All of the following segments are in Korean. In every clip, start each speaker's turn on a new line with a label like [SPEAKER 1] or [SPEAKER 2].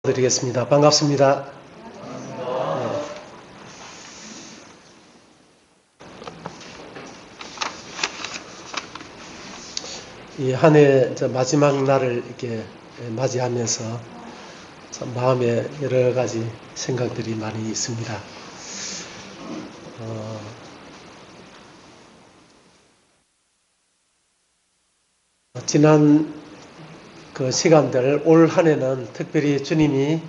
[SPEAKER 1] 드리겠습니다. 반갑습니다. 이 한 해 마지막 날을 이렇게 맞이하면서 참 마음에 여러 가지 생각들이 많이 있습니다. 지난 그 시간들, 올 한 해는 특별히 주님이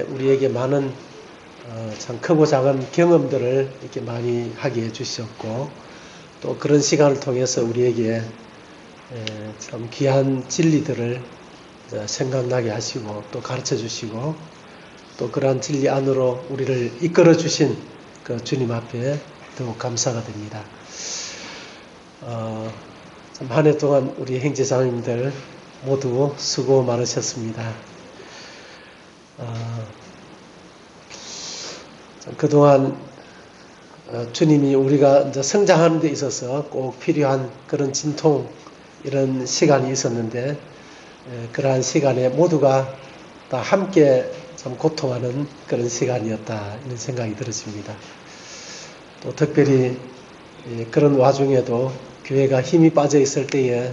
[SPEAKER 1] 우리에게 많은 참 크고 작은 경험들을 이렇게 많이 하게 해주셨고, 또 그런 시간을 통해서 우리에게 참 귀한 진리들을 생각나게 하시고 또 가르쳐 주시고, 또 그러한 진리 안으로 우리를 이끌어 주신 그 주님 앞에 더욱 감사가 됩니다. 참 한 해 동안 우리 형제자매님들 모두 수고 많으셨습니다. 그동안 주님이 우리가 이제 성장하는 데 있어서 꼭 필요한 그런 진통, 이런 시간이 있었는데, 그러한 시간에 모두가 다 함께 참 고통하는 그런 시간이었다, 이런 생각이 들어집니다. 또 특별히 그런 와중에도 교회가 힘이 빠져 있을 때에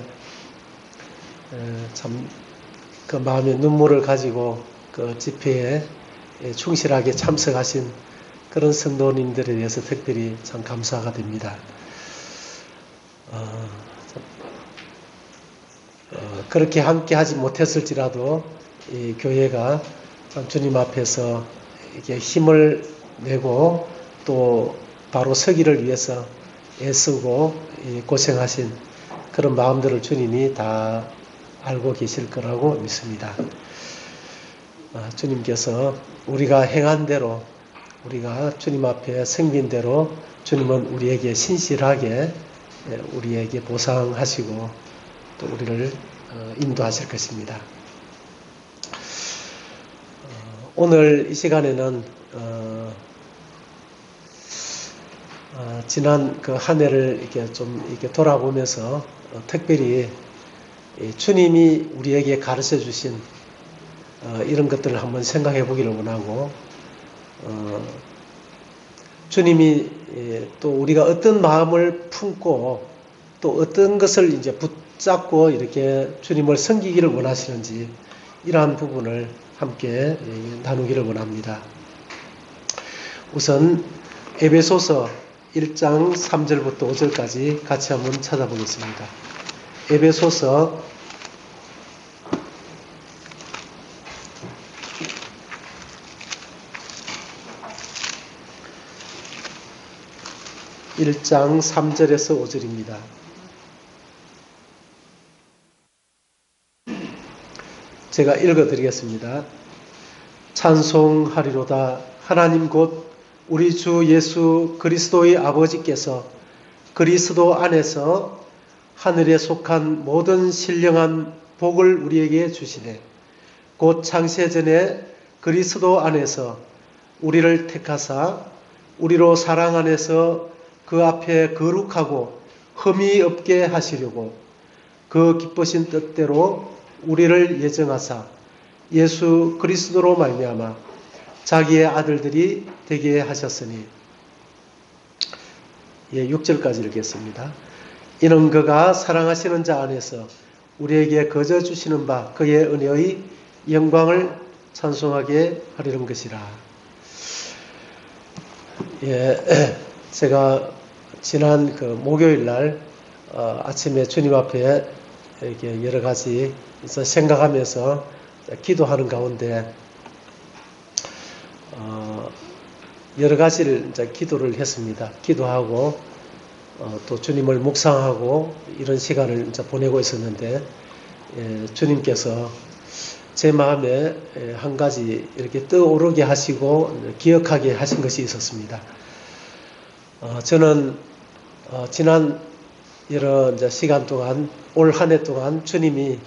[SPEAKER 1] 참 그 마음의 눈물을 가지고 그 집회에 충실하게 참석하신 그런 성도님들에 대해서 특별히 참 감사가 됩니다. 그렇게 함께 하지 못했을지라도 이 교회가 참 주님 앞에서 이렇게 힘을 내고 또 바로 서기를 위해서 애쓰고 고생하신 그런 마음들을 주님이 다 알고 계실 거라고 믿습니다. 주님께서 우리가 행한 대로, 우리가 주님 앞에 섬긴 대로 주님은 우리에게 신실하게 우리에게 보상하시고 또 우리를 인도하실 것입니다. 오늘 이 시간에는 지난 그 한 해를 이렇게 좀 이렇게 돌아보면서 특별히 주님이 우리에게 가르쳐 주신 이런 것들을 한번 생각해 보기를 원하고, 주님이 또 우리가 어떤 마음을 품고 또 어떤 것을 이제 붙잡고 이렇게 주님을 섬기기를 원하시는지, 이러한 부분을 함께 나누기를 원합니다. 우선 에베소서 1장 3절부터 5절까지 같이 한번 찾아보겠습니다. 에베소서 1장 3절에서 5절입니다. 제가 읽어드리겠습니다. 찬송하리로다. 하나님 곧 우리 주 예수 그리스도의 아버지께서 그리스도 안에서 하늘에 속한 모든 신령한 복을 우리에게 주시되, 곧 창세전에 그리스도 안에서 우리를 택하사 우리로 사랑 안에서 그 앞에 거룩하고 흠이 없게 하시려고 그 기쁘신 뜻대로 우리를 예정하사 예수 그리스도로 말미암아 자기의 아들들이 되게 하셨으니. 6절까지 읽겠습니다. 이는 그가 사랑하시는 자 안에서 우리에게 거저 주시는 바 그의 은혜의 영광을 찬송하게 하려는 것이라. 제가 지난 그 목요일 날 아침에 주님 앞에 이렇게 여러 가지 생각하면서 기도하는 가운데 여러 가지를 이제 기도를 했습니다. 기도하고 또 주님을 묵상하고 이런 시간을 이제 보내고 있었는데, 주님께서 제 마음에 한 가지 이렇게 떠오르게 하시고 기억하게 하신 것이 있었습니다. 저는 지난 여러 이제 시간 동안, 올 한 해 동안 주님이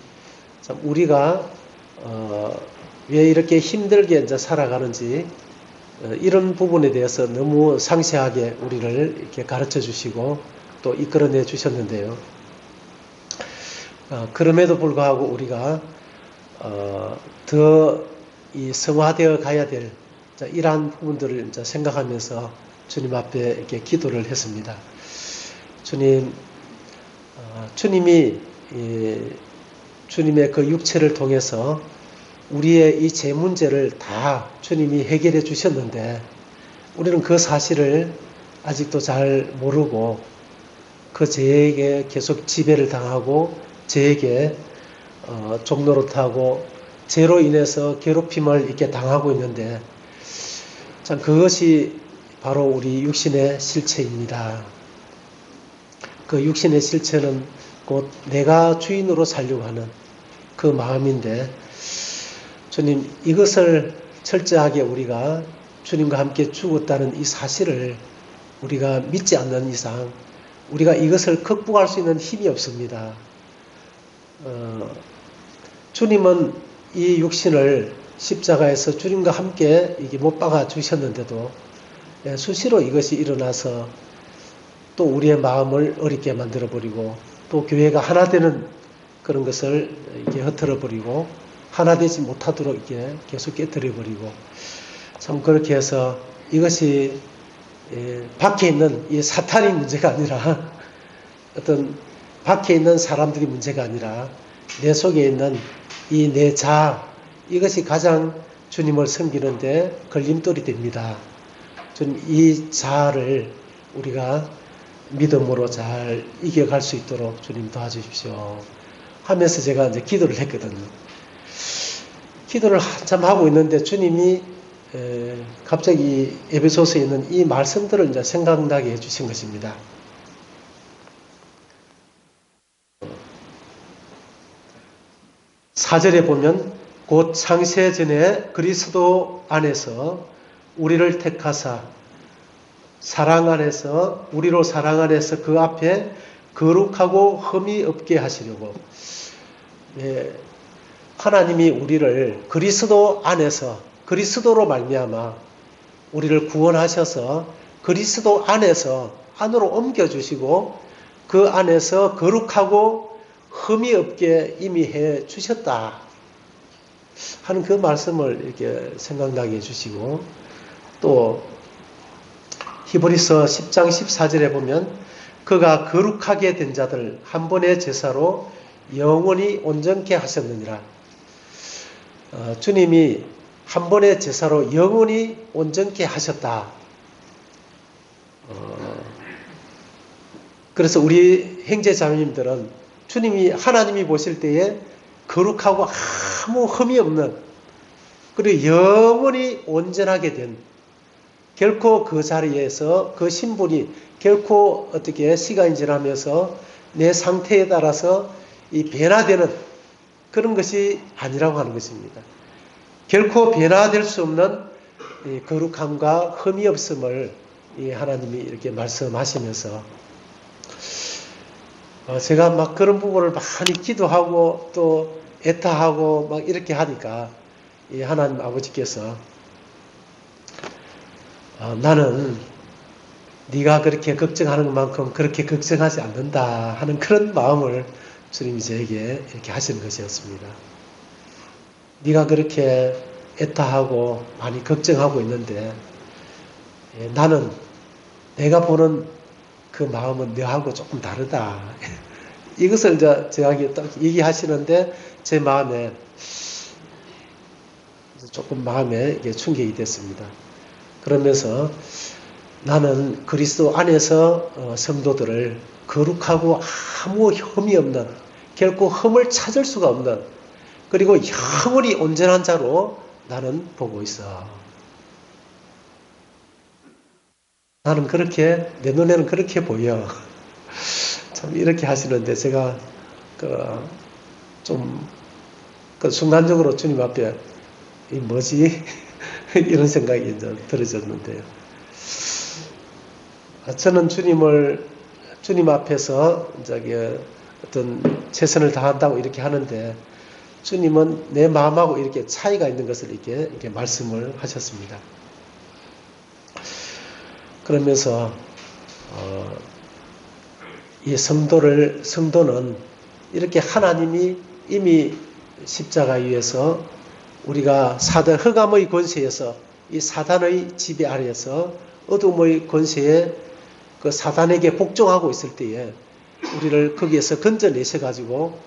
[SPEAKER 1] 참 우리가 왜 이렇게 힘들게 이제 살아가는지, 이런 부분에 대해서 너무 상세하게 우리를 이렇게 가르쳐 주시고 또 이끌어내 주셨는데요. 그럼에도 불구하고 우리가 더 이 성화되어 가야 될 이러한 부분들을 이제 생각하면서 주님 앞에 이렇게 기도를 했습니다. 주님, 주님이 주님의 그 육체를 통해서 우리의 이 죄 문제를 다 주님이 해결해 주셨는데 우리는 그 사실을 아직도 잘 모르고 그 죄에게 계속 지배를 당하고 죄에게 종노릇하고 죄로 인해서 괴롭힘을 이렇게 당하고 있는데 참 그것이 바로 우리 육신의 실체입니다. 그 육신의 실체는 곧 내가 주인으로 살려고 하는 그 마음인데 주님 이것을 철저하게 우리가 주님과 함께 죽었다는 이 사실을 우리가 믿지 않는 이상 우리가 이것을 극복할 수 있는 힘이 없습니다. 주님은 이 육신을 십자가에서 주님과 함께 이게 못 박아 주셨는데도 수시로 이것이 일어나서 또 우리의 마음을 어렵게 만들어 버리고 또 교회가 하나 되는 그런 것을 이렇게 흩어져 버리고 하나 되지 못하도록 이렇게 계속 깨뜨려 버리고 참 그렇게 해서 이것이 밖에 있는 이 사탄이 문제가 아니라 어떤 밖에 있는 사람들이 문제가 아니라 내 속에 있는 이 내 자아 이것이 가장 주님을 섬기는데 걸림돌이 됩니다. 주님 이 자아를 우리가 믿음으로 잘 이겨갈 수 있도록 주님 도와주십시오 하면서 제가 이제 기도를 했거든요. 기도를 한참 하고 있는데 주님이 갑자기 에베소서에 있는 이 말씀들을 이제 생각나게 해주신 것입니다. 4절에 보면 곧 창세전에 그리스도 안에서 우리를 택하사 사랑 안에서 우리로 사랑 안에서 그 앞에 거룩하고 흠이 없게 하시려고 하나님이 우리를 그리스도 안에서 그리스도로 말미암아 우리를 구원하셔서 그리스도 안에서 안으로 옮겨주시고 그 안에서 거룩하고 흠이 없게 이미 해 주셨다 하는 그 말씀을 이렇게 생각나게 해주시고 또 히브리서 10장 14절에 보면 그가 거룩하게 된 자들 한 번의 제사로 영원히 온전케 하셨느니라. 주님이 한 번의 제사로 영원히 온전케 하셨다. 그래서 우리 형제자매님들은 주님이 하나님이 보실 때에 거룩하고 아무 흠이 없는 그리고 영원히 온전하게 된 결코 그 자리에서 그 신분이 결코 어떻게 시간이 지나면서 내 상태에 따라서 이 변화되는 그런 것이 아니라고 하는 것입니다. 결코 변화될 수 없는 거룩함과 흠이 없음을 하나님이 이렇게 말씀하시면서 제가 막 그런 부분을 많이 기도하고 또 애타하고 막 이렇게 하니까 이 하나님 아버지께서 나는 네가 그렇게 걱정하는 것만큼 그렇게 걱정하지 않는다 하는 그런 마음을 주님이 저에게 이렇게 하시는 것이었습니다. 네가 그렇게 애타하고 많이 걱정하고 있는데 나는 내가 보는 그 마음은 너하고 조금 다르다. 이것을 저에게 딱 얘기하시는데 제 마음에 조금 마음에 충격이 됐습니다. 그러면서 나는 그리스도 안에서 성도들을 거룩하고 아무 흠이 없는 결코 흠을 찾을 수가 없는 그리고 영원히 온전한 자로 나는 보고 있어. 나는 그렇게 내 눈에는 그렇게 보여. 참 이렇게 하시는데 제가 좀 순간적으로 주님 앞에 이 뭐지 이런 생각이 이제 들어졌는데요. 저는 주님 앞에서 이제 어떤 최선을 다한다고 이렇게 하는데 주님은 내 마음하고 이렇게 차이가 있는 것을 이렇게 말씀을 하셨습니다. 그러면서 이 성도는 이렇게 하나님이 이미 십자가 위에서 우리가 사단 흑암의 권세에서 이 사단의 지배 아래에서 어둠의 권세에 그 사단에게 복종하고 있을 때에 우리를 거기에서 건져내셔 가지고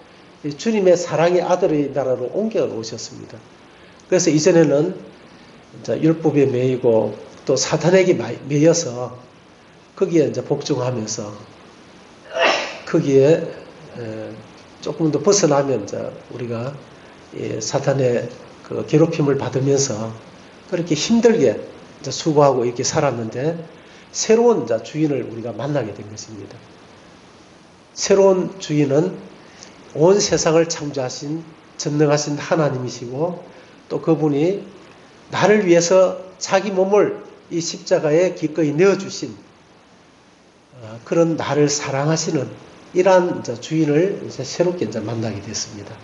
[SPEAKER 1] 주님의 사랑의 아들의 나라로 옮겨 놓으셨습니다. 그래서 이전에는 이제 율법에 매이고 또 사탄에게 매여서 거기에 이제 복종하면서 거기에 조금 더 벗어나면 이제 우리가 사탄의 그 괴롭힘을 받으면서 그렇게 힘들게 이제 수고하고 이렇게 살았는데 새로운 이제 주인을 우리가 만나게 된 것입니다. 새로운 주인은 온 세상을 창조하신 전능하신 하나님이시고 또 그분이 나를 위해서 자기 몸을 이 십자가에 기꺼이 내어주신 그런 나를 사랑하시는 이러한 이제 주인을 이제 새롭게 이제 만나게 됐습니다.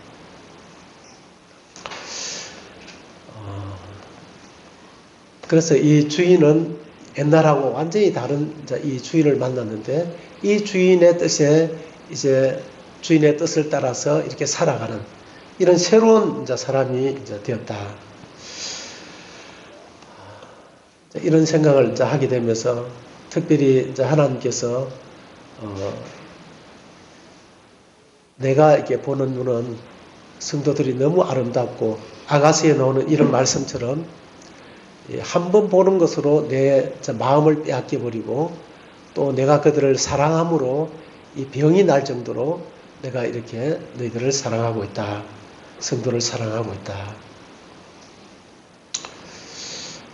[SPEAKER 1] 그래서 이 주인은 옛날하고 완전히 다른 이제 이 주인을 만났는데 이 주인의 뜻에 이제 주인의 뜻을 따라서 이렇게 살아가는 이런 새로운 이제 사람이 이제 되었다. 이런 생각을 이제 하게 되면서 특별히 이제 하나님께서 내가 이렇게 보는 눈은 성도들이 너무 아름답고 아가서에 나오는 이런 말씀처럼 한 번 보는 것으로 내 마음을 빼앗겨 버리고 또 내가 그들을 사랑함으로 이 병이 날 정도로 내가 이렇게 너희들을 사랑하고 있다. 성도를 사랑하고 있다.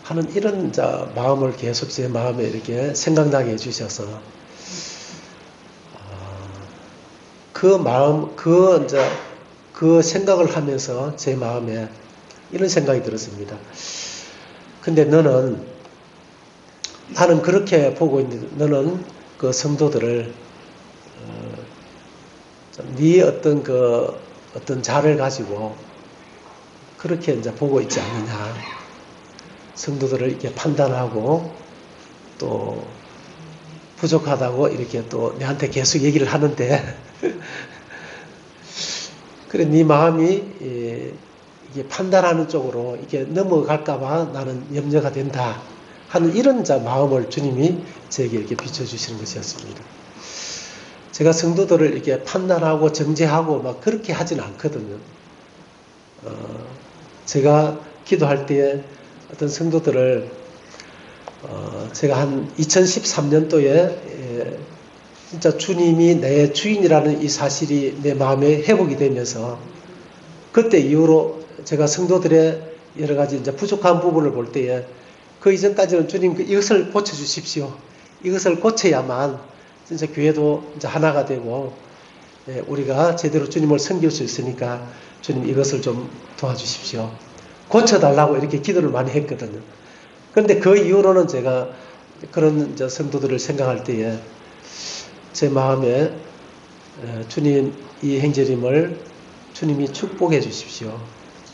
[SPEAKER 1] 하는 이런 마음을 계속 제 마음에 이렇게 생각나게 해주셔서 그 마음, 그 생각을 하면서 제 마음에 이런 생각이 들었습니다. 근데 나는 그렇게 보고 있는데 너는 그 성도들을 네 어떤 자를 가지고 그렇게 이제 보고 있지 않느냐. 성도들을 이렇게 판단하고 또 부족하다고 이렇게 또 내한테 계속 얘기를 하는데 그래 네 마음이 이게 판단하는 쪽으로 이게 넘어갈까봐 나는 염려가 된다 하는 이런 마음을 주님이 저에게 이렇게 비춰주시는 것이었습니다. 제가 성도들을 이렇게 판단하고 정죄하고 막 그렇게 하진 않거든요. 제가 기도할 때에 어떤 성도들을 제가 한 2013년도에 진짜 주님이 내 주인이라는 이 사실이 내 마음에 회복이 되면서 그때 이후로 제가 성도들의 여러 가지 이제 부족한 부분을 볼 때에 그 이전까지는 주님 이것을 고쳐주십시오. 이것을 고쳐야만 진짜 교회도 이제 하나가 되고 우리가 제대로 주님을 섬길 수 있으니까 주님 이것을 좀 도와주십시오. 고쳐달라고 이렇게 기도를 많이 했거든요. 그런데 그 이후로는 제가 그런 이제 성도들을 생각할 때에 제 마음에 주님 이 행제림을 주님이 축복해 주십시오.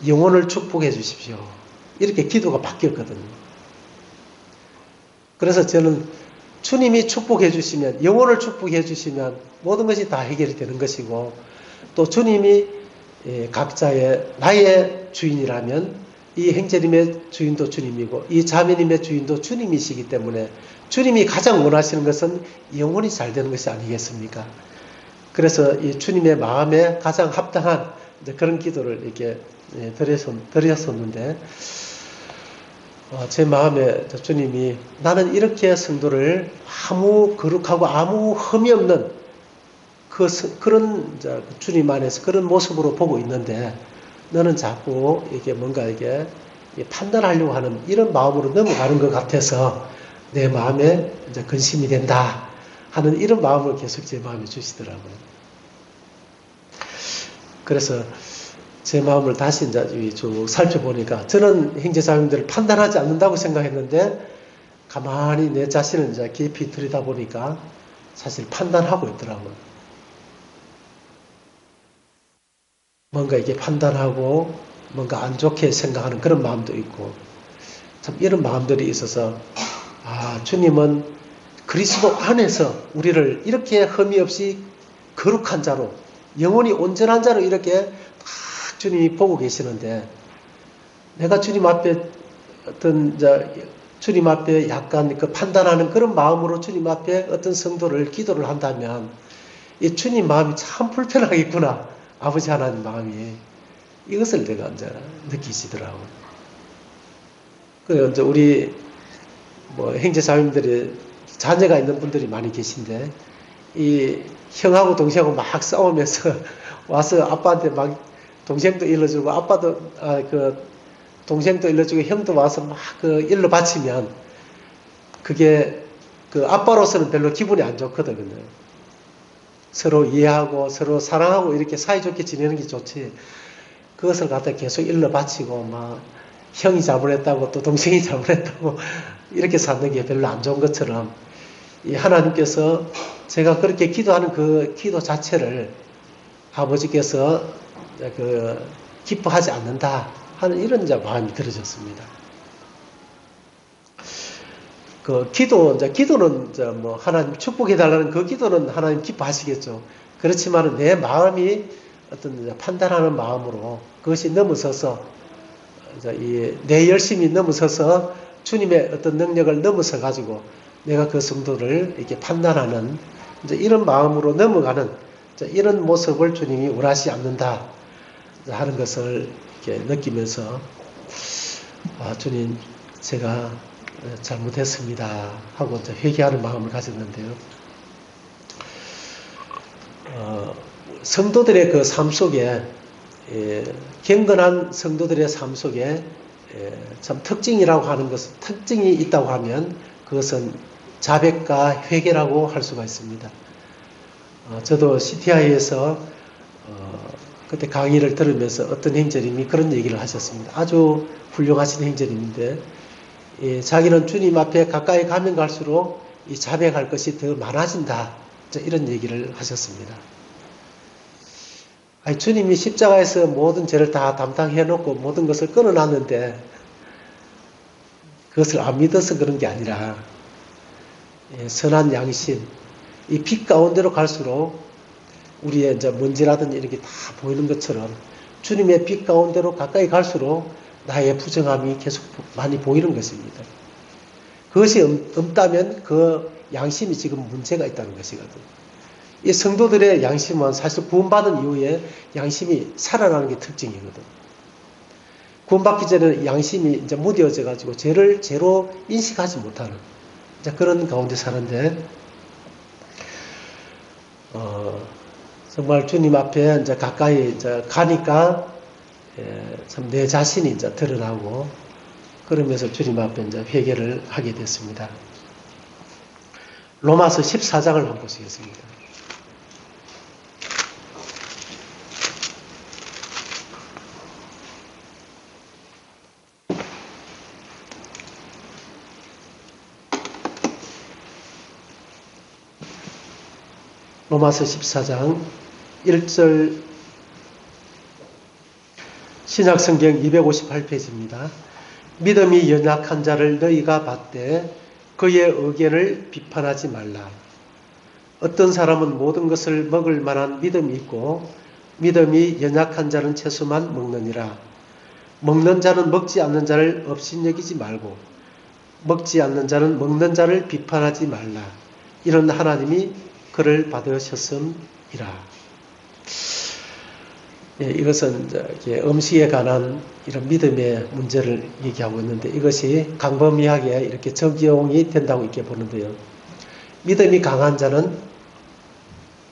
[SPEAKER 1] 영혼을 축복해 주십시오. 이렇게 기도가 바뀌었거든요. 그래서 저는 주님이 축복해 주시면 영혼을 축복해 주시면 모든 것이 다 해결이 되는 것이고 또 주님이 각자의 나의 주인이라면 이 행제님의 주인도 주님이고 이 자매님의 주인도 주님이시기 때문에 주님이 가장 원하시는 것은 영혼이 잘 되는 것이 아니겠습니까? 그래서 이 주님의 마음에 가장 합당한 그런 기도를 이렇게 드렸었는데 제 마음에 주님이 나는 이렇게 성도를 아무 거룩하고 아무 흠이 없는 그런 주님 안에서 그런 모습으로 보고 있는데 너는 자꾸 이게 뭔가 이게 판단하려고 하는 이런 마음으로 넘어가는 것 같아서 내 마음에 이제 근심이 된다 하는 이런 마음을 계속 제 마음에 주시더라고요. 그래서 제 마음을 다시 이제 쭉 살펴보니까 저는 형제자매들을 판단하지 않는다고 생각했는데 가만히 내 자신을 이제 깊이 들여다보니까 사실 판단하고 있더라고요. 뭔가 이게 판단하고 뭔가 안 좋게 생각하는 그런 마음도 있고 참 이런 마음들이 있어서 주님은 그리스도 안에서 우리를 이렇게 흠이 없이 거룩한 자로 영혼이 온전한 자로 이렇게 딱 주님이 보고 계시는데 내가 주님 앞에 어떤 주님 앞에 약간 그 판단하는 그런 마음으로 주님 앞에 어떤 성도를 기도를 한다면 이 주님 마음이 참 불편하겠구나. 아버지 하나님 마음이. 이것을 내가 이제 느끼시더라고요. 그래서 이제 우리 뭐 형제자매들이 자녀가 있는 분들이 많이 계신데 이 형하고 동생하고 막 싸우면서 와서 아빠한테 막 동생도 일러주고 아빠도 그 동생도 일러주고 형도 와서 막 그 일러 바치면 그게 그 아빠로서는 별로 기분이 안 좋거든요. 서로 이해하고 서로 사랑하고 이렇게 사이좋게 지내는 게 좋지. 그것을 갖다 계속 일러 바치고 막 형이 잘못했다고 또 동생이 잘못했다고 이렇게 사는 게 별로 안 좋은 것처럼 이 하나님께서 제가 그렇게 기도하는 그 기도 자체를 아버지께서 그 기뻐하지 않는다 하는 이런 이제 마음이 들어졌습니다. 그 기도는 이제 뭐 하나님 축복해달라는 그 기도는 하나님 기뻐하시겠죠. 그렇지만 내 마음이 어떤 판단하는 마음으로 그것이 넘어서서 내 열심이 넘어서서 주님의 어떤 능력을 넘어서 가지고 내가 그 성도를 이렇게 판단하는 이제 이런 마음으로 넘어가는 이런 모습을 주님이 원하지 않는다 하는 것을 이렇게 느끼면서 주님 제가 잘못했습니다 하고 이제 회개하는 마음을 가졌는데요. 성도들의 그 삶 속에 경건한 성도들의 삶 속에 참 특징이라고 하는 것은 특징이 있다고 하면 그것은 자백과 회개라고 할 수가 있습니다. 저도 CTI에서 그때 강의를 들으면서 어떤 형제님이 그런 얘기를 하셨습니다. 아주 훌륭하신 형제님인데 자기는 주님 앞에 가까이 가면 갈수록 이 자백할 것이 더 많아진다. 이런 얘기를 하셨습니다. 아니, 주님이 십자가에서 모든 죄를 다 담당해 놓고 모든 것을 끊어놨는데 그것을 안 믿어서 그런 게 아니라 선한 양심, 이 빛 가운데로 갈수록 우리의 이제 먼지라든지 이렇게 다 보이는 것처럼 주님의 빛 가운데로 가까이 갈수록 나의 부정함이 계속 많이 보이는 것입니다. 그것이 없다면 그 양심이 지금 문제가 있다는 것이거든요. 이 성도들의 양심은 사실 구원받은 이후에 양심이 살아나는 게 특징이거든. 구원받기 전에는 양심이 이제 무뎌져 가지고 죄를 죄로 인식하지 못하는 이제 그런 가운데 사는데, 정말 주님 앞에 이제 가까이 이제 가니까 참 내 자신이 이제 드러나고 그러면서 주님 앞에 이제 회개를 하게 됐습니다. 로마서 14장을 한번 보시겠습니다. 로마서 14장 1절 신약성경 258페이지입니다. 믿음이 연약한 자를 너희가 받되 그의 의견을 비판하지 말라. 어떤 사람은 모든 것을 먹을 만한 믿음이 있고 믿음이 연약한 자는 채소만 먹느니라. 먹는 자는 먹지 않는 자를 업신여기지 말고 먹지 않는 자는 먹는 자를 비판하지 말라. 이런 하나님이 그를 받으셨음이라. 이것은 이제 음식에 관한 이런 믿음의 문제를 얘기하고 있는데 이것이 광범위하게 이렇게 적용이 된다고 이렇게 보는데요. 믿음이 강한 자는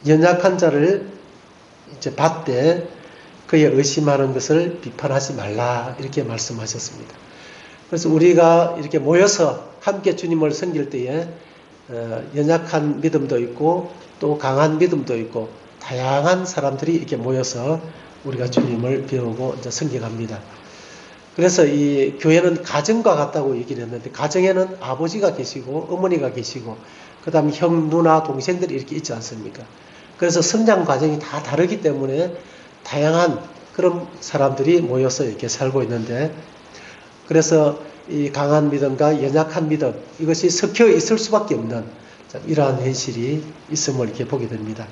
[SPEAKER 1] 연약한 자를 이제 받되 그의 의심하는 것을 비판하지 말라 이렇게 말씀하셨습니다. 그래서 우리가 이렇게 모여서 함께 주님을 섬길 때에 연약한 믿음도 있고 또 강한 믿음도 있고 다양한 사람들이 이렇게 모여서 우리가 주님을 배우고 이제 섬겨갑니다. 그래서 이 교회는 가정과 같다고 얘기를 했는데 가정에는 아버지가 계시고 어머니가 계시고 그 다음에 형, 누나, 동생들이 이렇게 있지 않습니까? 그래서 성장 과정이 다 다르기 때문에 다양한 그런 사람들이 모여서 이렇게 살고 있는데 그래서 이 강한 믿음과 연약한 믿음 이것이 섞여 있을 수밖에 없는 이러한 현실이 있음을 이렇게 보게 됩니다.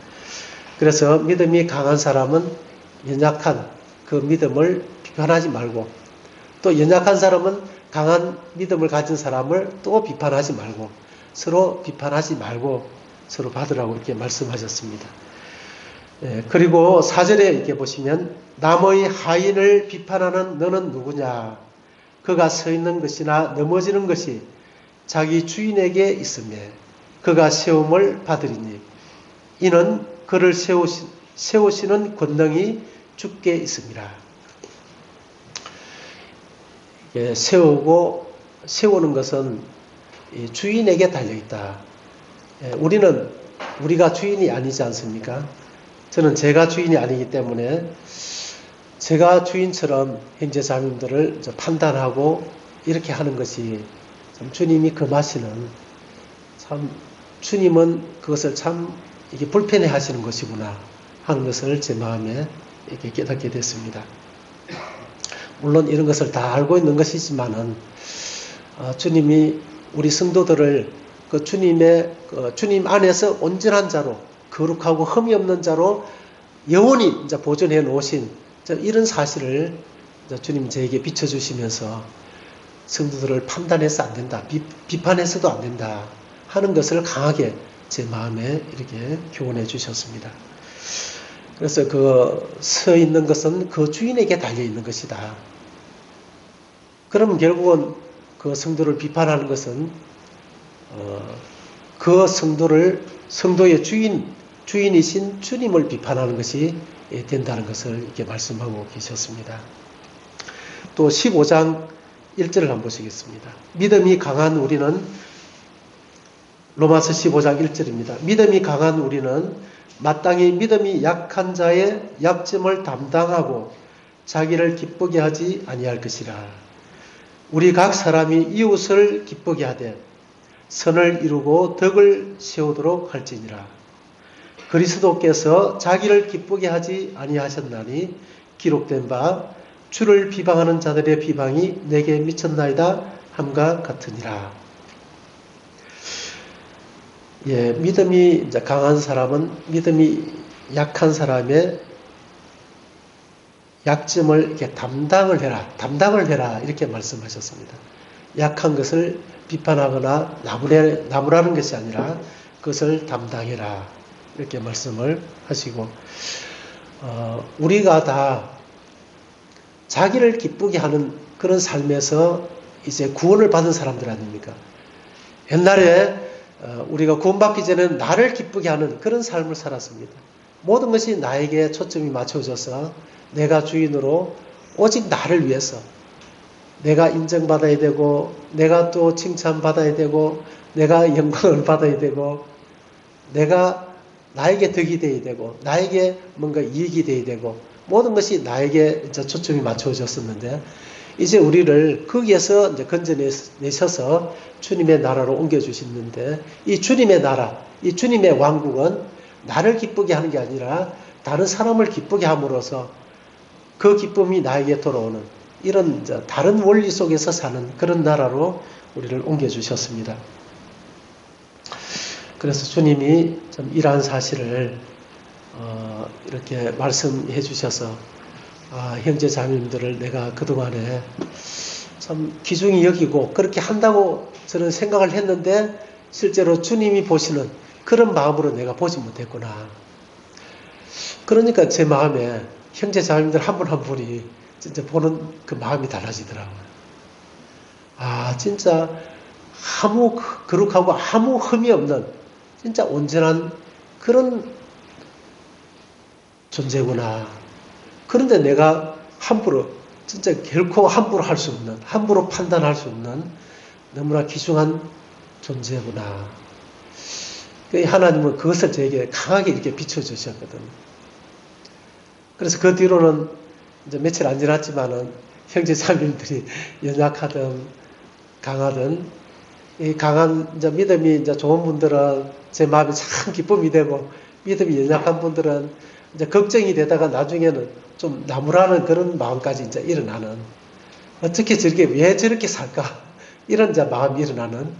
[SPEAKER 1] 그래서 믿음이 강한 사람은 연약한 그 믿음을 비판하지 말고 또 연약한 사람은 강한 믿음을 가진 사람을 또 비판하지 말고 서로 비판하지 말고 서로 받으라고 이렇게 말씀하셨습니다. 그리고 4절에 이렇게 보시면 남의 하인을 비판하는 너는 누구냐? 그가 서 있는 것이나 넘어지는 것이 자기 주인에게 있으며 그가 세움을 받으리니 이는 그를 세우시는 권능이 주께 있습니다. 세우는 것은 주인에게 달려있다. 우리가 주인이 아니지 않습니까? 저는 제가 주인이 아니기 때문에 제가 주인처럼 형제 자매들을 판단하고 이렇게 하는 것이 참 주님이 금하시는, 참 주님은 그것을 참 이게 불편해 하시는 것이구나 하는 것을 제 마음에 이렇게 깨닫게 됐습니다. 물론 이런 것을 다 알고 있는 것이지만은 주님이 우리 성도들을 주님 안에서 온전한 자로 거룩하고 흠이 없는 자로 영원히 이제 보존해 놓으신 이런 사실을 주님이 저에게 비춰주시면서 성도들을 판단해서 안 된다, 비판해서도 안 된다 하는 것을 강하게 제 마음에 이렇게 교훈해 주셨습니다. 그래서 서 있는 것은 그 주인에게 달려 있는 것이다. 그러면 결국은 그 성도를 비판하는 것은 그 성도의 주인이신 주님을 비판하는 것이 된다는 것을 이렇게 말씀하고 계셨습니다. 또 15장 1절을 한번 보시겠습니다. 믿음이 강한 우리는, 로마서 15장 1절입니다. 믿음이 강한 우리는 마땅히 믿음이 약한 자의 약점을 담당하고 자기를 기쁘게 하지 아니할 것이라. 우리 각 사람이 이웃을 기쁘게 하되 선을 이루고 덕을 세우도록 할지니라. 그리스도께서 자기를 기쁘게 하지 아니하셨나니 기록된 바 주를 비방하는 자들의 비방이 내게 미쳤나이다 함과 같으니라. 믿음이 이제 강한 사람은 믿음이 약한 사람의 약점을 이렇게 담당을 해라 이렇게 말씀하셨습니다. 약한 것을 비판하거나 나무라는 것이 아니라 그것을 담당해라 이렇게 말씀을 하시고, 우리가 다 자기를 기쁘게 하는 그런 삶에서 이제 구원을 받은 사람들 아닙니까? 옛날에 우리가 구원받기 전에는 나를 기쁘게 하는 그런 삶을 살았습니다. 모든 것이 나에게 초점이 맞춰져서 내가 주인으로 오직 나를 위해서 내가 인정받아야 되고 내가 또 칭찬받아야 되고 내가 영광을 받아야 되고 내가 나에게 덕이 되어야 되고 나에게 뭔가 이익이 되어야 되고 모든 것이 나에게 이제 초점이 맞춰졌었는데 이제 우리를 거기에서 이제 건져내셔서 주님의 나라로 옮겨주시는데 이 주님의 나라, 이 주님의 왕국은 나를 기쁘게 하는 게 아니라 다른 사람을 기쁘게 함으로써 그 기쁨이 나에게 돌아오는 이런 이제 다른 원리 속에서 사는 그런 나라로 우리를 옮겨주셨습니다. 그래서 주님이 좀 이러한 사실을 이렇게 말씀해 주셔서 형제 자매님들을 내가 그동안에 참 귀중히 여기고 그렇게 한다고 저는 생각을 했는데 실제로 주님이 보시는 그런 마음으로 내가 보지 못했구나. 그러니까 제 마음에 형제 자매님들 한 분 한 분이 진짜 보는 그 마음이 달라지더라고요. 진짜 아무 거룩하고 아무 흠이 없는 진짜 온전한 그런 존재구나. 그런데 내가 함부로 진짜 결코 함부로 할 수 없는, 함부로 판단할 수 없는 너무나 귀중한 존재구나. 하나님은 그것을 저에게 강하게 이렇게 비춰주셨거든요. 그래서 그 뒤로는 이제 며칠 안 지났지만은 형제 자매들이 연약하든 강하든 이 강한 이제 믿음이 이제 좋은 분들은 제 마음이 참 기쁨이 되고 믿음이 연약한 분들은 이제 걱정이 되다가 나중에는 좀 나무라는 그런 마음까지 이제 일어나는, 어떻게 왜 저렇게 살까? 이런 이제 마음이 일어나는,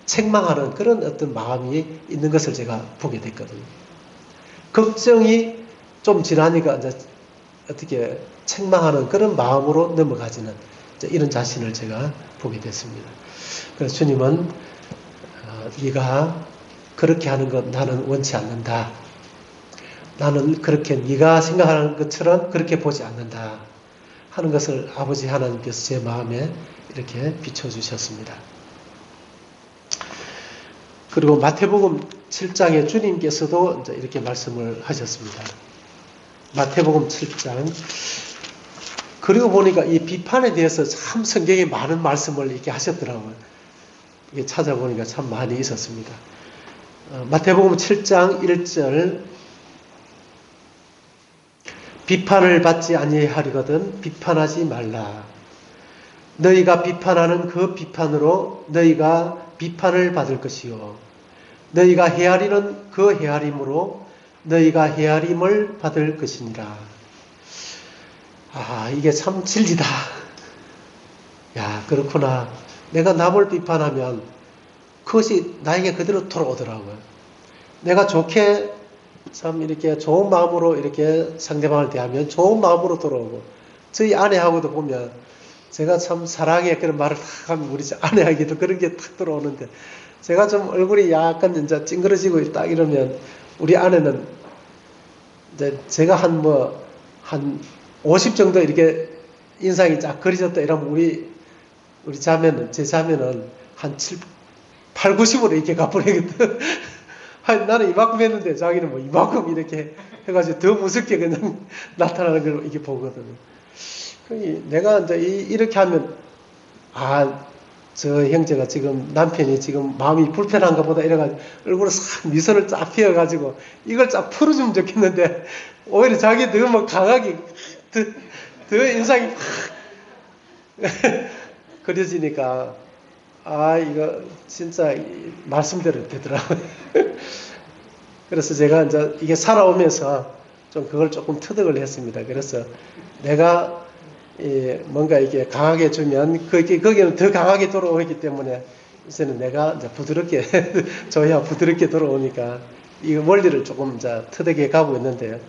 [SPEAKER 1] 책망하는 그런 어떤 마음이 있는 것을 제가 보게 됐거든요. 걱정이 좀 지나니까 이제 어떻게 책망하는 그런 마음으로 넘어가지는 이런 자신을 제가 보게 됐습니다. 그래서 주님은 네가 그렇게 하는 것 나는 원치 않는다. 나는 그렇게 네가 생각하는 것처럼 그렇게 보지 않는다 하는 것을 아버지 하나님께서 제 마음에 이렇게 비춰주셨습니다. 그리고 마태복음 7장에 주님께서도 이제 이렇게 말씀을 하셨습니다. 마태복음 7장. 그리고 보니까 이 비판에 대해서 참 성경에 많은 말씀을 이렇게 하셨더라고요. 이게 찾아보니까 참 많이 있었습니다. 마태복음 7장 1절. 비판을 받지 아니하리거든 비판하지 말라. 너희가 비판하는 그 비판으로 너희가 비판을 받을 것이요 너희가 헤아리는 그 헤아림으로 너희가 헤아림을 받을 것이니라. 아, 이게 참 진리다. 야, 그렇구나. 내가 남을 비판하면 그것이 나에게 그대로 돌아오더라고요. 내가 좋게 참 이렇게 좋은 마음으로 이렇게 상대방을 대하면 좋은 마음으로 돌아오고, 저희 아내하고도 보면 제가 참 사랑해 그런 말을 탁 하면 우리 아내에게도 그런 게 탁 들어오는데, 제가 좀 얼굴이 약간 이제 찡그러지고 딱 이러면 우리 아내는 이제 제가 한 50 정도 이렇게 인상이 쫙 그려졌다 이러면 우리 자매는, 제 자매는 한 8, 90으로 이렇게 가버리거든. 나는 이만큼 했는데 자기는 뭐 이만큼 이렇게 해가지고 더 무섭게 그냥 나타나는 걸 이렇게 보거든요. 내가 이제 이렇게 하면, 저 형제가 지금 남편이 지금 마음이 불편한가 보다 이래가지고 얼굴에 싹 미선을 쫙 피워가지고 이걸 쫙 풀어주면 좋겠는데, 오히려 자기 더 뭐 강하게 더 인상이 확 그려지니까, 이거 진짜 말씀대로 되더라고요. 그래서 제가 이제 이게 살아오면서 좀 그걸 조금 터득을 했습니다. 그래서 내가 뭔가 이게 강하게 주면 거기는 더 강하게 돌아오기 때문에 이제는 내가 이제 부드럽게 줘야 부드럽게 돌아오니까 이 원리를 조금 이제 터득해 가고 있는데요.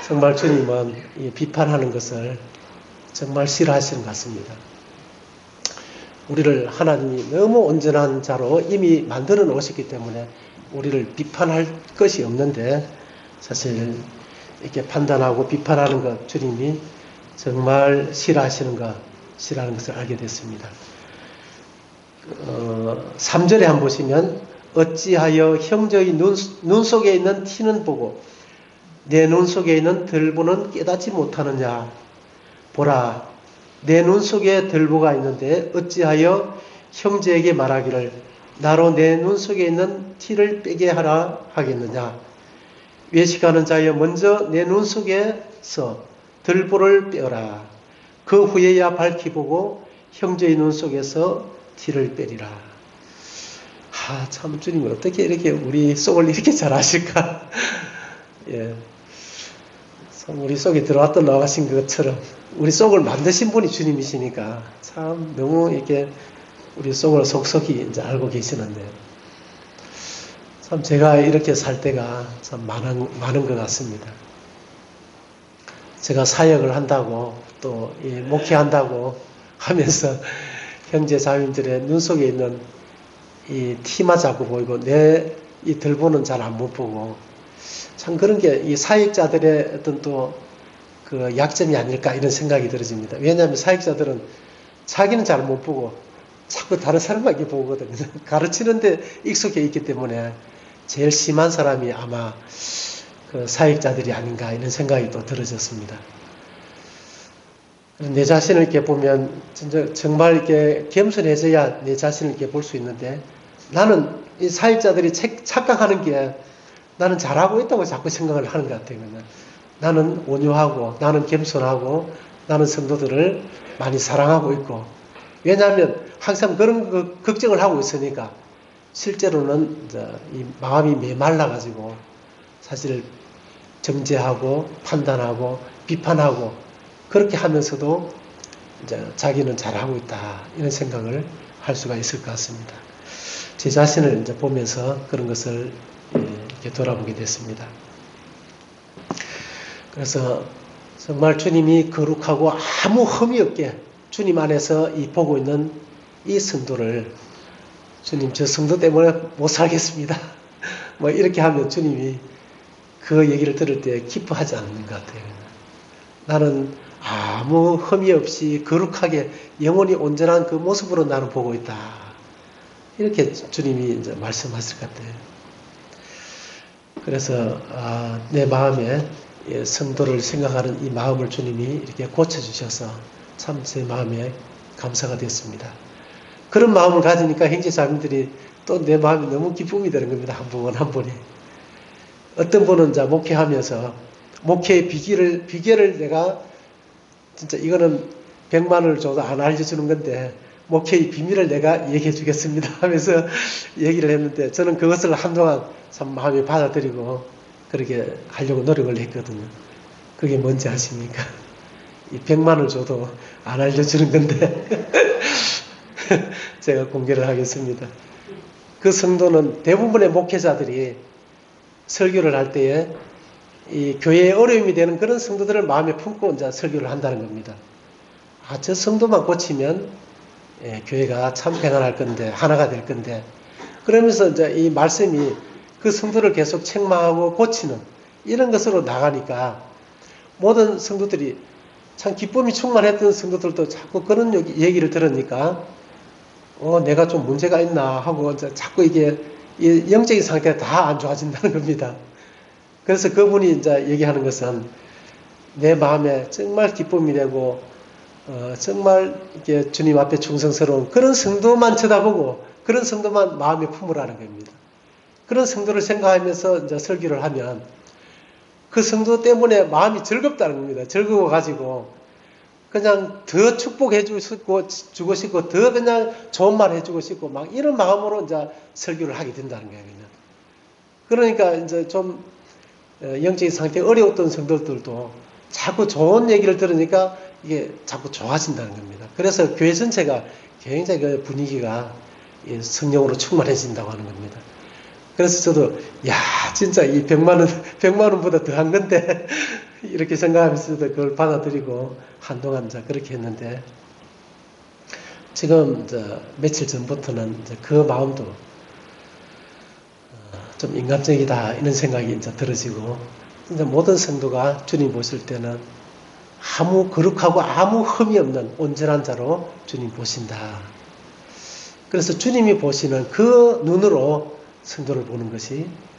[SPEAKER 1] 정말 주님은 이 비판하는 것을 정말 싫어하시는 것 같습니다. 우리를 하나님이 너무 온전한 자로 이미 만들어 놓으셨기 때문에 우리를 비판할 것이 없는데, 사실 이렇게 판단하고 비판하는 것 주님이 정말 싫어하시는 것을 알게 됐습니다. 3절에 한번 보시면, 어찌하여 형제의 눈 속에 있는 티는 보고 내 눈 속에 있는 들보는 깨닫지 못하느냐. 보라, 내 눈 속에 들보가 있는데 어찌하여 형제에게 말하기를 나로 내 눈 속에 있는 티를 빼게 하라 하겠느냐. 외식하는 자여, 먼저 내 눈 속에서 들보를 빼어라. 그 후에야 밝히 보고 형제의 눈 속에서 티를 빼리라. 참 주님은 어떻게 이렇게 우리 속을 이렇게 잘 아실까? 예. 참 우리 속에 들어왔다 나가신 것처럼 우리 속을 만드신 분이 주님이시니까 참 너무 이렇게 우리 속을 속속히 이제 알고 계시는데, 참 제가 이렇게 살 때가 참 많은 것 같습니다. 제가 사역을 한다고 또 목회한다고 하면서 형제 자매들의 눈 속에 있는 이 티만 자꾸 보이고 내 이 들보는 잘 안 못 보고, 참 그런 게 이 사역자들의 어떤 또 그 약점이 아닐까 이런 생각이 들어집니다. 왜냐하면 사역자들은 자기는 잘 못 보고 자꾸 다른 사람만 이렇게 보거든요. 가르치는데 익숙해 있기 때문에 제일 심한 사람이 아마 그 사역자들이 아닌가 이런 생각이 또 들어졌습니다. 내 자신을 이렇게 보면 진짜 정말 이렇게 겸손해져야 내 자신을 이렇게 볼 수 있는데, 나는 이 사역자들이 착각하는 게 나는 잘하고 있다고 자꾸 생각을 하는 것 같아요. 나는 온유하고 나는 겸손하고 나는 성도들을 많이 사랑하고 있고, 왜냐하면 항상 그런 걱정을 하고 있으니까 실제로는 이제 이 마음이 메말라가지고 사실 정죄하고 판단하고 비판하고 그렇게 하면서도 이제 자기는 잘하고 있다 이런 생각을 할 수가 있을 것 같습니다. 제 자신을 이제 보면서 그런 것을 이렇게 돌아보게 됐습니다. 그래서 정말 주님이 거룩하고 아무 흠이 없게 주님 안에서 이 보고 있는 이 성도를 주님 저 성도 때문에 못 살겠습니다. 뭐 이렇게 하면 주님이 그 얘기를 들을 때 기뻐하지 않는 것 같아요. 나는 아무 흠이 없이 거룩하게 영원히 온전한 그 모습으로 나는 보고 있다. 이렇게 주님이 이제 말씀하실 것 같아요. 그래서 내 마음에 성도를 생각하는 이 마음을 주님이 이렇게 고쳐주셔서 참 제 마음에 감사가 됐습니다. 그런 마음을 가지니까 형제자매들이 또 내 마음이 너무 기쁨이 되는 겁니다. 한 분 한 분이. 어떤 분은 이제 목회하면서 목회의 비결을 내가 진짜 이거는 100만 원을 줘도 안 알려주는 건데 목회의 비밀을 내가 얘기해 주겠습니다 하면서 얘기를 했는데 저는 그것을 한동안 참 마음에 받아들이고 그렇게 하려고 노력을 했거든요. 그게 뭔지 아십니까? 이 100만 원을 줘도 안 알려주는 건데 제가 공개를 하겠습니다. 그 성도는 대부분의 목회자들이 설교를 할 때에 이 교회에 어려움이 되는 그런 성도들을 마음에 품고 이제 설교를 한다는 겁니다. 저 성도만 고치면 교회가 참 평안할 건데 하나가 될 건데 그러면서 이제 이 말씀이 그 성도를 계속 책망하고 고치는 이런 것으로 나가니까 모든 성도들이 참 기쁨이 충만했던 성도들도 자꾸 그런 얘기를 들으니까 내가 좀 문제가 있나 하고 이제 자꾸 이게 영적인 상태가 다 안 좋아진다는 겁니다. 그래서 그분이 이제 얘기하는 것은 내 마음에 정말 기쁨이 되고 정말 이렇게 주님 앞에 충성스러운 그런 성도만 쳐다보고 그런 성도만 마음에 품으라는 겁니다. 그런 성도를 생각하면서 이제 설교를 하면 그 성도 때문에 마음이 즐겁다는 겁니다. 즐거워가지고 그냥 더 축복해 주고 싶고 더 그냥 좋은 말 해주고 싶고 막 이런 마음으로 이제 설교를 하게 된다는 거예요. 그러니까 이제 좀 영적인 상태가 어려웠던 성도들도 자꾸 좋은 얘기를 들으니까 이게 자꾸 좋아진다는 겁니다. 그래서 교회 전체가 굉장히 그 분위기가 성령으로 충만해진다고 하는 겁니다. 그래서 저도 진짜 이 100만 원보다 더한 건데 이렇게 생각하면서도 그걸 받아들이고 한동안 이제 그렇게 했는데 지금 이제 며칠 전부터는 이제 그 마음도 좀 인간적이다 이런 생각이 이제 들어지고 이제 모든 성도가 주님 보실 때는 아무 거룩하고 아무 흠이 없는 온전한 자로 주님 보신다. 그래서 주님이 보시는 그 눈으로 성도를 보는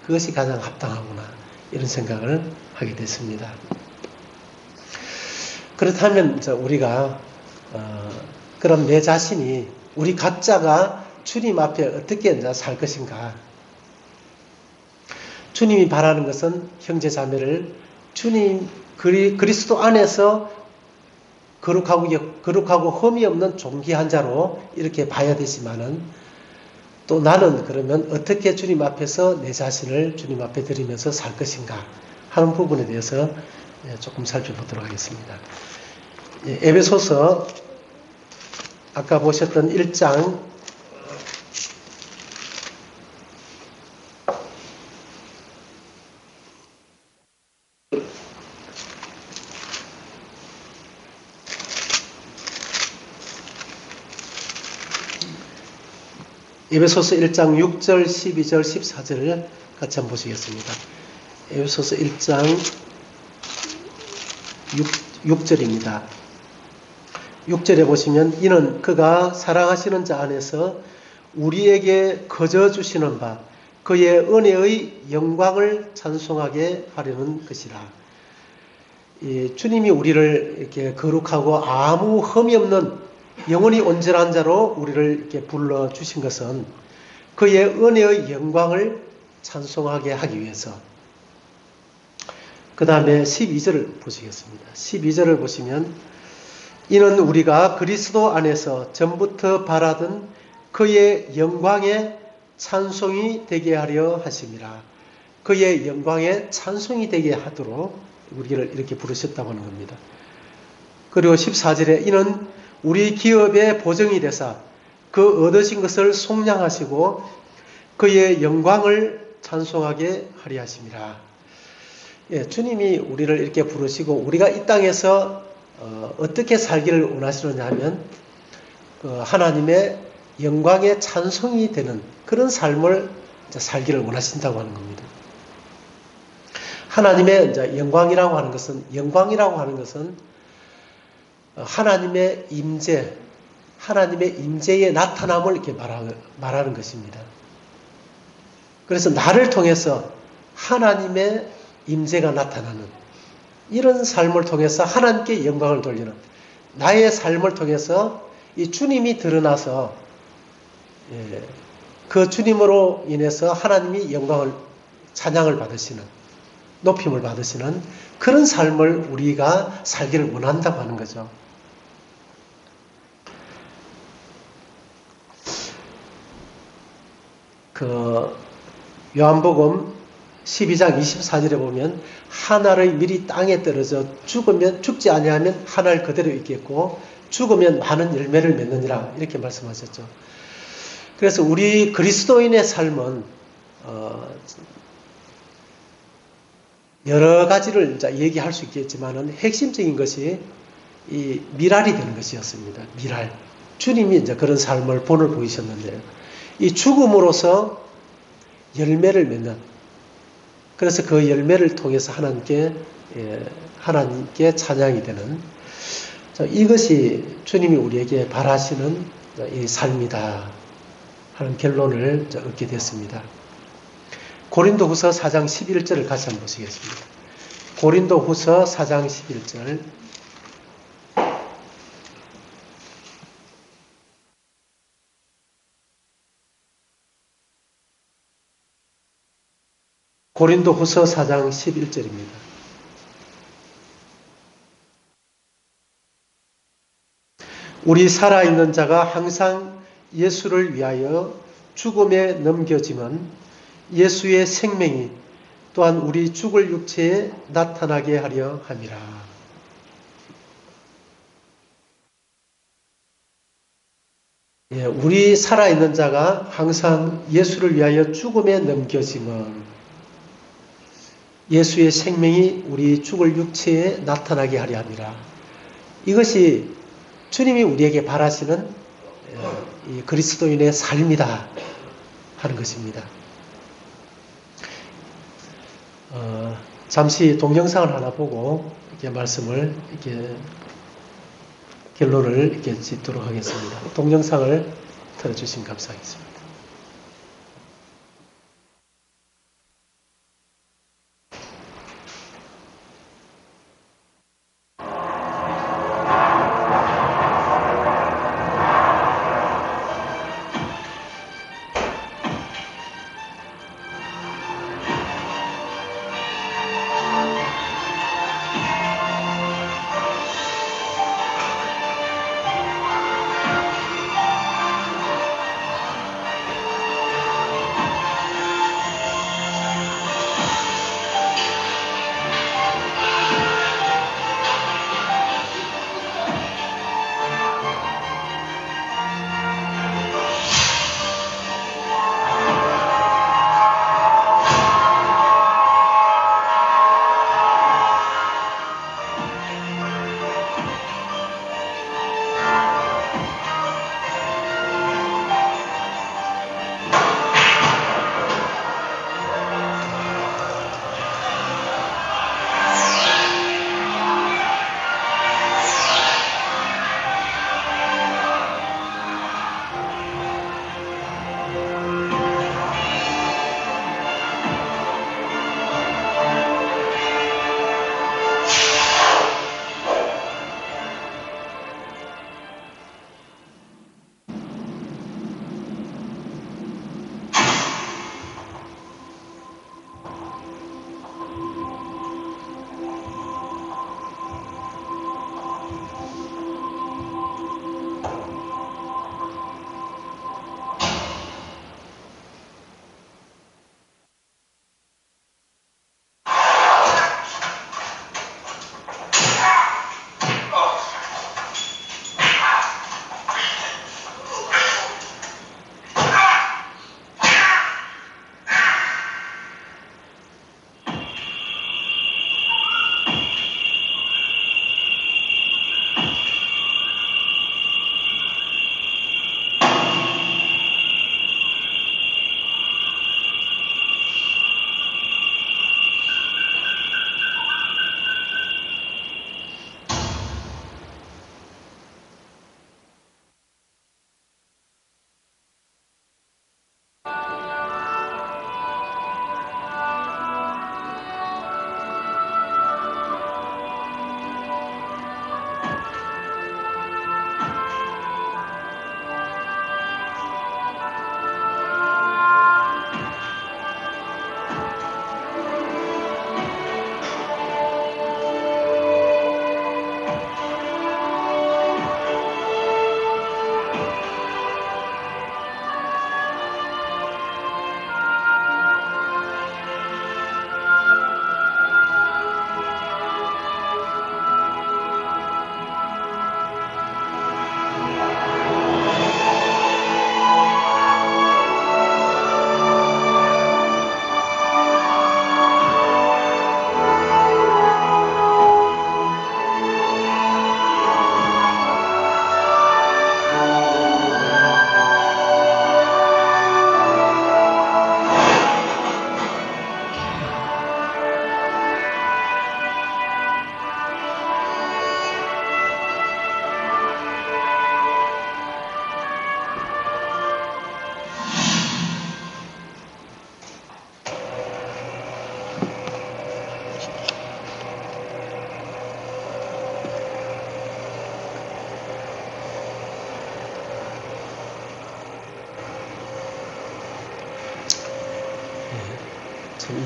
[SPEAKER 1] 그것이 가장 합당하구나 이런 생각을 하게 됐습니다. 그렇다면 이제 우리가 그럼 내 자신이 우리 각자가 주님 앞에 어떻게 이제 살 것인가? 주님이 바라는 것은 형제자매를 주님 그리스도 안에서 거룩하고 흠이 없는 존귀한 자로 이렇게 봐야 되지만은 또 나는 그러면 어떻게 주님 앞에서 내 자신을 주님 앞에 드리면서 살 것인가 하는 부분에 대해서 조금 살펴보도록 하겠습니다. 에베소서 아까 보셨던 1장 에베소서 1장 6절, 12절, 14절을 같이 한번 보시겠습니다. 에베소서 1장 6절입니다. 6절에 보시면 이는 그가 사랑하시는 자 안에서 우리에게 거저 주시는 바 그의 은혜의 영광을 찬송하게 하려는 것이라. 주님이 우리를 이렇게 거룩하고 아무 흠이 없는 영원히 온전한 자로 우리를 이렇게 불러주신 것은 그의 은혜의 영광을 찬송하게 하기 위해서. 그 다음에 12절을 보시겠습니다. 12절을 보시면 이는 우리가 그리스도 안에서 전부터 바라던 그의 영광의 찬송이 되게 하려 하심이라. 그의 영광의 찬송이 되게 하도록 우리를 이렇게 부르셨다고 하는 겁니다. 그리고 14절에 이는 우리 기업의 보정이 되사 그 얻으신 것을 속량하시고 그의 영광을 찬송하게 하리 하심이라. 주님이 우리를 이렇게 부르시고 우리가 이 땅에서 어떻게 살기를 원하시느냐 하면 하나님의 영광의 찬송이 되는 그런 삶을 살기를 원하신다고 하는 겁니다. 하나님의 이제 영광이라고 하는 것은 하나님의 임재, 하나님의 임재의 나타남을 이렇게 말하는 것입니다. 그래서 나를 통해서 하나님의 임재가 나타나는 이런 삶을 통해서 하나님께 영광을 돌리는 나의 삶을 통해서 이 주님이 드러나서 그 주님으로 인해서 하나님이 영광을 찬양을 받으시는 높임을 받으시는 그런 삶을 우리가 살기를 원한다고 하는 거죠. 요한복음 12장 24절에 보면 한 알의 밀이 땅에 떨어져 죽지 아니하면 한 알 그대로 있겠고 죽으면 많은 열매를 맺느니라 이렇게 말씀하셨죠. 그래서 우리 그리스도인의 삶은 여러 가지를 이제 얘기할 수 있겠지만은 핵심적인 것이 이 미랄이 되는 것이었습니다. 미랄. 주님이 이제 그런 삶을 본을 보이셨는데요. 이 죽음으로써 열매를 맺는. 그래서 그 열매를 통해서 하나님께 찬양이 되는. 이것이 주님이 우리에게 바라시는 이 삶이다 하는 결론을 얻게 됐습니다. 고린도후서 4장 11절을 같이 한번 보시겠습니다. 고린도후서 4장 11절. 고린도후서 4장 11절입니다. 우리 살아있는 자가 항상 예수를 위하여 죽음에 넘겨짐은 예수의 생명이 또한 우리 죽을 육체에 나타나게 하려 함이라. 우리 살아있는 자가 항상 예수를 위하여 죽음에 넘겨짐은 예수의 생명이 우리 죽을 육체에 나타나게 하려 함이라. 이것이 주님이 우리에게 바라시는 이 그리스도인의 삶이다 하는 것입니다. 잠시 동영상을 하나 보고 이렇게 말씀을 결론을 이렇게 짓도록 하겠습니다. 동영상을 틀어주시면 감사하겠습니다.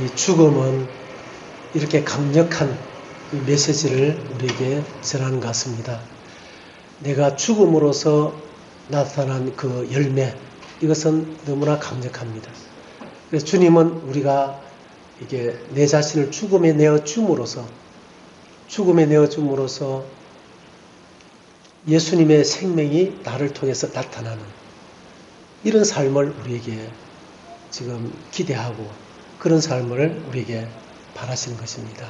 [SPEAKER 1] 이 죽음은 이렇게 강력한 이 메시지를 우리에게 전하는 것 같습니다. 내가 죽음으로서 나타난 그 열매, 이것은 너무나 강력합니다. 그래서 주님은 우리가 이게 내 자신을 죽음에 내어 줌으로써 예수님의 생명이 나를 통해서 나타나는 이런 삶을 우리에게 지금 기대하고 그런 삶을 우리에게 바라시는 것입니다.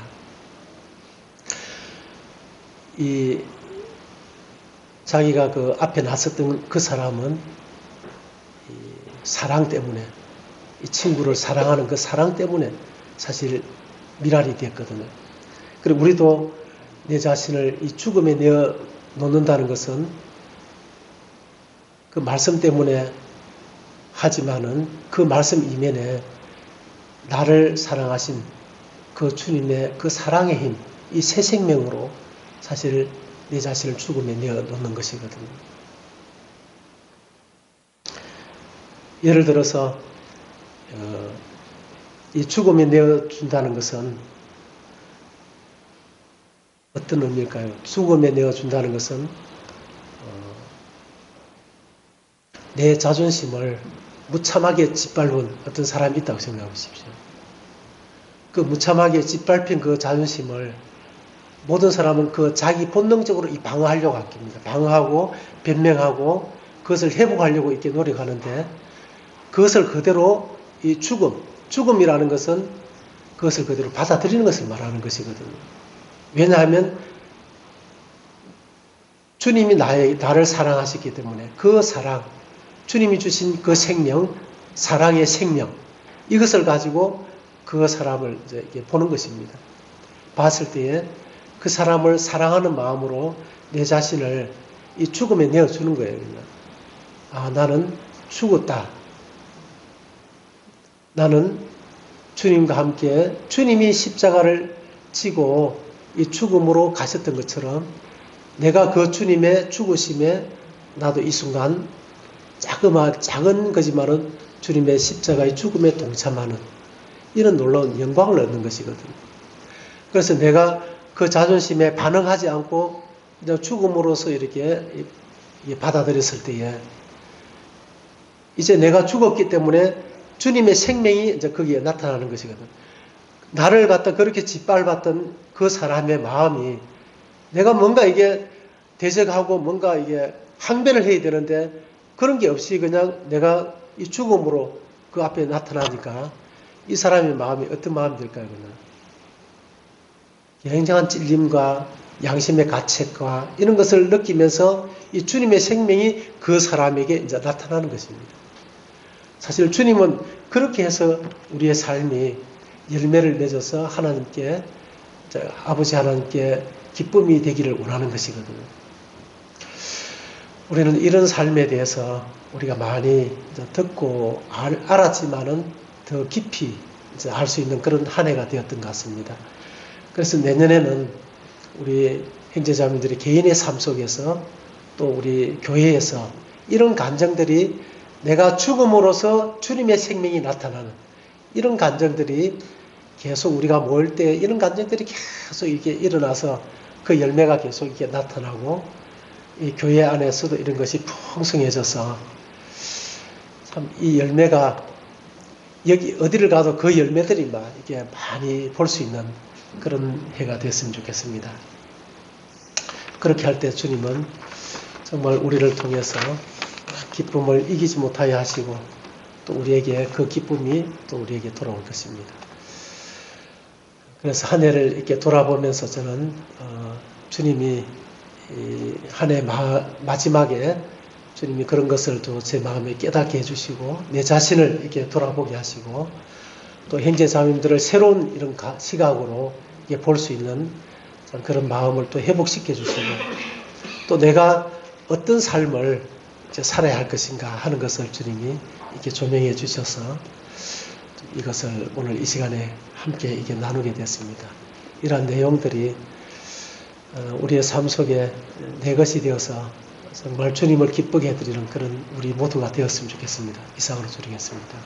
[SPEAKER 1] 이 자기가 그 앞에 나섰던 그 사람은 이 사랑 때문에, 이 친구를 사랑하는 그 사랑 때문에 사실 미랄이 됐거든요. 그리고 우리도 내 자신을 이 죽음에 내어 놓는다는 것은 그 말씀 때문에 하지만은 그 말씀 이면에 나를 사랑하신 그 주님의 그 사랑의 힘, 이 새 생명으로 사실 내 자신을 죽음에 내어 놓는 것이거든요. 예를 들어서 이 죽음에 내어 준다는 것은 어떤 의미일까요? 죽음에 내어 준다는 것은 내 자존심을 무참하게 짓밟은 어떤 사람이 있다고 생각해 보십시오. 그 무참하게 짓밟힌 그 자존심을 모든 사람은 그 자기 본능적으로 이 방어하려고 합니다. 방어하고 변명하고 그것을 회복하려고 이렇게 노력하는데 그것을 그대로 이 죽음이라는 것은 그것을 그대로 받아들이는 것을 말하는 것이거든요. 왜냐하면 주님이 나를 사랑하셨기 때문에 그 사랑, 주님이 주신 그 생명, 사랑의 생명, 이것을 가지고 그 사람을 이제 보는 것입니다. 봤을 때에 그 사람을 사랑하는 마음으로 내 자신을 이 죽음에 내어주는 거예요. 그냥. 아, 나는 죽었다. 나는 주님과 함께 주님이 십자가를 지고 이 죽음으로 가셨던 것처럼 내가 그 주님의 죽으심에 나도 이 순간 작은 거지만은 주님의 십자가의 죽음에 동참하는 이런 놀라운 영광을 얻는 것이거든요. 그래서 내가 그 자존심에 반응하지 않고 죽음으로써 이렇게 받아들였을 때에 이제 내가 죽었기 때문에 주님의 생명이 이제 거기에 나타나는 것이거든. 나를 갖다 그렇게 짓밟았던 그 사람의 마음이 내가 뭔가 이게 대적하고 뭔가 이게 항변을 해야 되는데 그런 게 없이 그냥 내가 이 죽음으로 그 앞에 나타나니까 이 사람의 마음이 어떤 마음이 들까요? 그냥 굉장한 찔림과 양심의 가책과 이런 것을 느끼면서 이 주님의 생명이 그 사람에게 이제 나타나는 것입니다. 사실 주님은 그렇게 해서 우리의 삶이 열매를 맺어서 하나님께, 아버지 하나님께 기쁨이 되기를 원하는 것이거든요. 우리는 이런 삶에 대해서 우리가 많이 듣고 알았지만은 더 깊이 알 수 있는 그런 한 해가 되었던 것 같습니다. 그래서 내년에는 우리 형제자매들이 개인의 삶 속에서 또 우리 교회에서 이런 감정들이 내가 죽음으로써 주님의 생명이 나타나는 이런 감정들이 계속 우리가 모일 때 이런 감정들이 계속 이렇게 일어나서 그 열매가 계속 이렇게 나타나고 이 교회 안에서도 이런 것이 풍성해져서 참 이 열매가 여기 어디를 가도 그 열매들이 막 이게 많이 볼 수 있는 그런 해가 됐으면 좋겠습니다. 그렇게 할 때 주님은 정말 우리를 통해서 기쁨을 이기지 못하여 하시고 또 우리에게 그 기쁨이 또 우리에게 돌아올 것입니다. 그래서 한 해를 이렇게 돌아보면서 저는 주님이 한 해 마지막에 주님이 그런 것을 또 제 마음에 깨닫게 해주시고 내 자신을 이렇게 돌아보게 하시고 또 형제 자매들을 새로운 이런 시각으로 볼 수 있는 그런 마음을 또 회복시켜 주시고 또 내가 어떤 삶을 이제 살아야 할 것인가 하는 것을 주님이 이렇게 조명해 주셔서 이것을 오늘 이 시간에 함께 이게 나누게 됐습니다. 이러한 내용들이 우리의 삶 속에 내 것이 되어서 정말 주님을 기쁘게 해드리는 그런 우리 모두가 되었으면 좋겠습니다. 이상으로 드리겠습니다.